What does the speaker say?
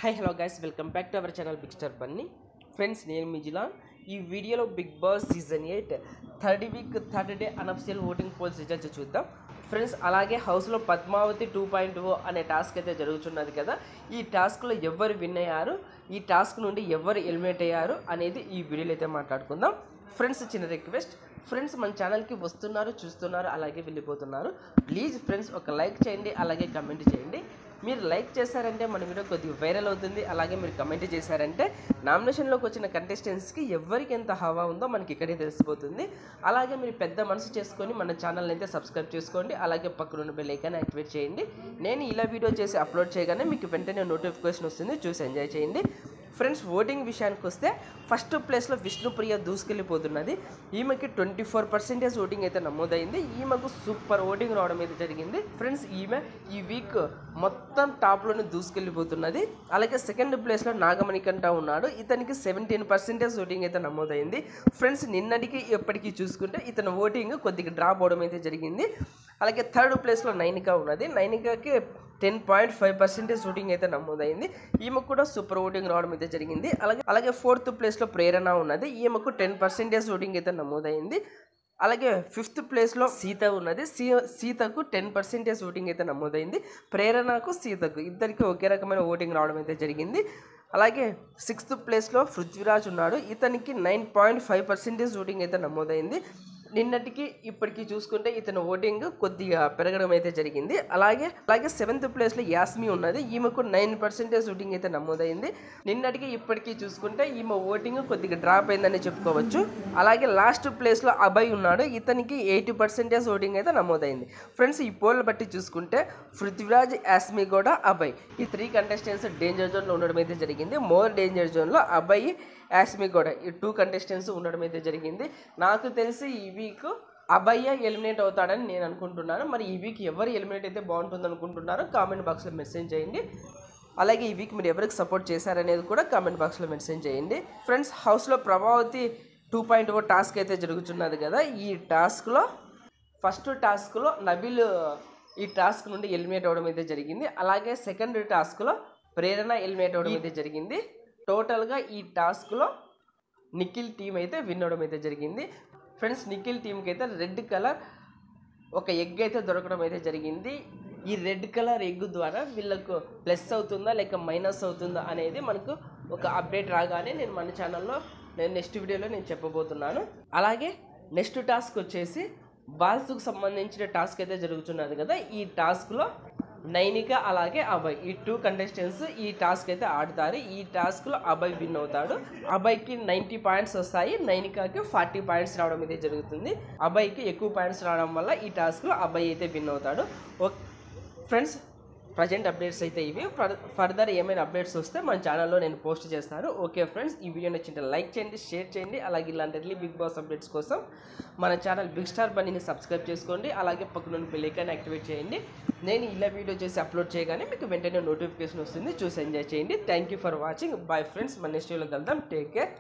Hi hello guys, welcome back to our channel big star bunny. Friends, నేను మీ జిలాన్. ఈ వీడియోలో big boss season 8 third week third day unofficial voting polls results చూద్దాం. Friends, అలాగే హౌస్లో పద్మావతి 2.0 అనే టాస్క్ అయితే జరుగుతున్నది కదా. ఈ టాస్క్లో ఎవరు విన్ అయ్యారు, ఈ టాస్క్ నుండి ఎవరు ఎలిమినేట్ అయ్యారు అనేది ఈ వీడియోలో అయితే మాట్లాడుకుందాం. ఫ్రెండ్స్, చిన్న రిక్వెస్ట్, ఫ్రెండ్స్ మన ఛానల్కి వస్తున్నారు, చూస్తున్నారు, అలాగే వెళ్ళిపోతున్నారు. ప్లీజ్ ఫ్రెండ్స్ ఒక లైక్ చేయండి, అలాగే కమెంట్ చేయండి. మీరు లైక్ చేశారంటే మన వీడియో కొద్దిగా వైరల్ అవుతుంది. అలాగే మీరు కమెంట్ చేశారంటే నామినేషన్లోకి వచ్చిన కంటెస్టెంట్స్కి ఎవరికి ఎంత హవా ఉందో మనకి ఇక్కడే తెలిసిపోతుంది. అలాగే మీరు పెద్ద మనసు చేసుకొని మన ఛానల్ని అయితే సబ్స్క్రైబ్ చేసుకోండి. అలాగే పక్కన బెల్ ఐకాన్ యాక్టివేట్ చేయండి. నేను ఇలా వీడియో చేసి అప్లోడ్ చేయగానే మీకు వెంటనే నోటిఫికేషన్ వస్తుంది, చూసి ఎంజాయ్ చేయండి. ఫ్రెండ్స్, ఓటింగ్ విషయానికి వస్తే ఫస్ట్ ప్లేస్లో విష్ణుప్రియ దూసుకెళ్ళిపోతున్నది. ఈమెకి 24% ఓటింగ్ అయితే నమోదైంది. ఈమెకు సూపర్ ఓటింగ్ రావడం అయితే జరిగింది. ఫ్రెండ్స్, ఈమె ఈ వీక్ మొత్తం టాప్లోనే దూసుకెళ్ళిపోతున్నది. అలాగే సెకండ్ ప్లేస్లో నాగమణికంట ఉన్నాడు. ఇతనికి 17% ఓటింగ్ అయితే నమోదైంది. ఫ్రెండ్స్, నిన్నటికి ఎప్పటికీ చూసుకుంటే ఇతను ఓటింగ్ కొద్దిగా డ్రాప్ అవడం అయితే జరిగింది. అలాగే థర్డ్ ప్లేస్లో నైనిక ఉన్నది. నైనికకి 10.5% ఓటింగ్ అయితే నమోదైంది. ఈమెకు కూడా సూపర్ ఓటింగ్ రావడం అయితే జరిగింది. అలాగే ఫోర్త్ ప్లేస్లో ప్రేరణ ఉన్నది. ఈమెకు 10% ఓటింగ్ అయితే నమోదైంది. అలాగే ఫిఫ్త్ ప్లేస్లో సీత ఉన్నది. సీతకు 10% ఓటింగ్ అయితే నమోదైంది. ప్రేరణకు సీతకు ఇద్దరికి ఒకే రకమైన ఓటింగ్ రావడం అయితే జరిగింది. అలాగే సిక్స్త్ ప్లేస్లో పృథ్వీరాజ్ ఉన్నాడు. ఇతనికి 9.5% ఓటింగ్ అయితే నమోదైంది. నిన్నటికి ఇప్పటికీ చూసుకుంటే ఇతను ఓటింగ్ కొద్దిగా పెరగడం అయితే జరిగింది. అలాగే సెవెంత్ ప్లేస్లో యాస్మి ఉన్నది. ఈమెకు 9% ఓటింగ్ అయితే నమోదైంది. నిన్నటికి ఇప్పటికీ చూసుకుంటే ఈమె ఓటింగ్ కొద్దిగా డ్రాప్ అయిందని చెప్పుకోవచ్చు. అలాగే లాస్ట్ ప్లేస్లో అభయ్ ఉన్నాడు. ఇతనికి 80% ఓటింగ్ అయితే నమోదైంది. ఫ్రెండ్స్, ఈ పోల్ బట్టి చూసుకుంటే పృథ్వీరాజ్, యాస్మి కూడా, అభయ్ ఈ 3 కంటెస్టెంట్స్ డేంజర్ జోన్లో ఉండడం అయితే జరిగింది. మోర్ డేంజర్ జోన్లో అభయ్, యాస్మి కూడా ఈ 2 కంటెస్టెంట్స్ ఉండడం అయితే జరిగింది. నాకు తెలిసి ఈ వీక్ అభయ్ ఎలిమినేట్ అవుతాడని నేను అనుకుంటున్నాను. మరి ఈ వీక్ ఎవరు ఎలిమినేట్ అయితే బాగుంటుంది అనుకుంటున్నారో కామెంట్ బాక్స్లో మెసేజ్ చేయండి. అలాగే ఈ వీక్ మీరు ఎవరికి సపోర్ట్ చేశారనేది కూడా కామెంట్ బాక్స్లో మెసేజ్ చేయండి. ఫ్రెండ్స్, హౌస్లో ప్రభావతి 2.0 టాస్క్ అయితే జరుగుతున్నది కదా. ఈ టాస్క్లో ఫస్ట్ టాస్క్లో నబిల్ ఈ టాస్క్ నుండి ఎలిమినేట్ అవ్వడం అయితే జరిగింది. అలాగే సెకండ్ టాస్క్లో ప్రేరణ ఎలిమినేట్ అవ్వడం అయితే జరిగింది. టోటల్గా ఈ టాస్క్లో నిఖిల్ టీం అయితే విన్ అవ్వడం అయితే జరిగింది. ఫ్రెండ్స్, నిఖిల్ టీంకి అయితే రెడ్ కలర్ ఒక ఎగ్ అయితే దొరకడం అయితే జరిగింది. ఈ రెడ్ కలర్ ఎగ్ ద్వారా వీళ్ళకు ప్లస్ అవుతుందా లేక మైనస్ అవుతుందా అనేది మనకు ఒక అప్డేట్ రాగానే నేను మన ఛానల్లో నెక్స్ట్ వీడియోలో నేను చెప్పబోతున్నాను. అలాగే నెక్స్ట్ టాస్క్ వచ్చేసి బాల్స్కు సంబంధించిన టాస్క్ అయితే జరుగుతున్నది కదా. ఈ టాస్క్లో నైనిక అలాగే అభయ్ ఈ 2 కంటెస్టెంట్స్ ఈ టాస్క్ అయితే ఆడతారు. ఈ టాస్క్లో అభయ్ విన్ అవుతాడు. అభయ్కి 90 పాయింట్స్ వస్తాయి, నైనికాకి 40 పాయింట్స్ రావడం అయితే జరుగుతుంది. అభయ్కి ఎక్కువ పాయింట్స్ రావడం వల్ల ఈ టాస్క్లో అభయ్ అయితే విన్ అవుతాడు. ఫ్రెండ్స్, ప్రజెంట్ అప్డేట్స్ అయితే ఇవి. ఫర్దర్ ఏమైనా అప్డేట్స్ వస్తే మన ఛానల్లో నేను పోస్ట్ చేస్తాను. ఓకే ఫ్రెండ్స్, ఈ వీడియో నచ్చింటే లైక్ చేయండి, షేర్ చేయండి. అలాగే ఇలాంటి బిగ్ బాస్ అప్డేట్స్ కోసం మన ఛానల్ బిగ్ స్టార్ బన్నీని సబ్స్క్రైబ్ చేసుకోండి. అలాగే పక్కన బెల్ ఐకాన్ యాక్టివేట్ చేయండి. నేను ఇలా వీడియో చేసి అప్లోడ్ చేయగానే మీకు వెంటనే నోటిఫికేషన్ వస్తుంది, చూసి ఎంజాయ్ చేయండి. Thank you for watching. Bye friends, మన నెక్స్ట్ వీడియోలో కలుద్దాం. Take care.